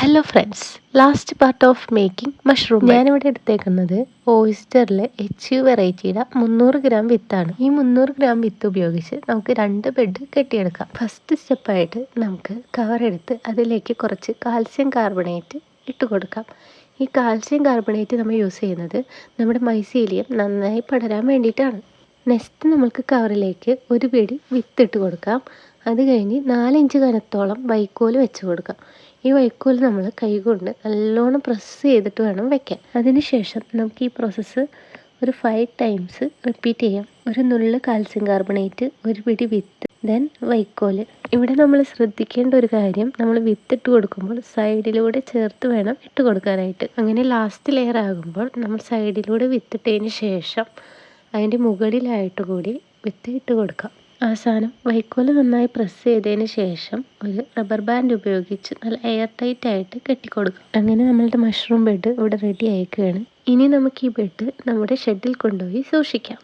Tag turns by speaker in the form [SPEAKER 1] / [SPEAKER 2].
[SPEAKER 1] Hello friends, last part of making mushroom. ഞാനിവിടെ എടുത്തേക്കുന്നത് ഓയിസ്റ്ററിലെ HU വെറൈറ്റിയുടെ 300 gram വിത്താണ്. ഈ 300 ഗ്രാം വിത്ത് ഉപയോഗിച്ച് നമുക്ക് 2 ബെഡ് കെട്ടിയെടുക്കാം. ഫസ്റ്റ് സ്റ്റെപ്പായിട്ട് നമുക്ക് കവർ എടുത്ത് അതിലേക്ക് കുറച്ച് കാൽസ്യം കാർബണേറ്റ് ഇട്ട് കൊടുക്കാം. ഈ കാൽസ്യം കാർബണേറ്റ് നമ്മൾ യൂസ് ചെയ്യുന്നത് നമ്മുടെ മൈസീലിയം നന്നായി പടരാൻ വേണ്ടിയിട്ടാണ്. നെക്സ്റ്റ് നമുക്ക് കവറിലേക്ക് ഒരു പിടി വിത്ത് ഇട്ട് കൊടുക്കാം. അത് കഴിഞ്ഞ് 4 ഇഞ്ച് കനത്തോളം വൈക്കോൽ വെച്ച് കൊടുക്കാം. ഈ വൈക്കോൽ നമ്മൾ കൈകൊണ്ട് നല്ലോണം പ്രസ് ചെയ്തിട്ട് വേണം വെക്കാൻ. അതിനുശേഷം നമുക്ക് ഈ പ്രോസസ്സ് ഒരു 5 ടൈംസ് റിപ്പീറ്റ് ചെയ്യാം. ഒരു നുള്ള് കാൽസ്യം കാർബണേറ്റ്, ഒരു പിടി വിത്ത്, ദെൻ വൈക്കോൽ. ഇവിടെ നമ്മൾ ശ്രദ്ധിക്കേണ്ട ഒരു കാര്യം, നമ്മൾ വിത്ത് ഇട്ട് കൊടുക്കുമ്പോൾ സൈഡിലൂടെ ചേർത്ത് വേണം ഇട്ട് കൊടുക്കാനായിട്ട്. അങ്ങനെ ലാസ്റ്റ് ലെയർ ആകുമ്പോൾ നമ്മൾ സൈഡിലൂടെ വിത്തിട്ടതിന് ശേഷം അതിൻ്റെ മുകളിലായിട്ട് കൂടി വിത്ത് ഇട്ട് കൊടുക്കാം. അവസാനം വൈക്കോൽ നന്നായി പ്രസ് ചെയ്തതിന് ശേഷം ഒരു റബ്ബർ ബാൻഡ് ഉപയോഗിച്ച് നല്ല എയർ ടൈറ്റ് ആയിട്ട് കെട്ടിക്കൊടുക്കാം. അങ്ങനെ നമ്മളുടെ മഷ്റൂം ബെഡ് ഇവിടെ റെഡി ആയിക്കുകയാണ്. ഇനി നമുക്ക് ഈ ബെഡ് നമ്മുടെ ഷെഡിൽ കൊണ്ടുപോയി സൂക്ഷിക്കാം.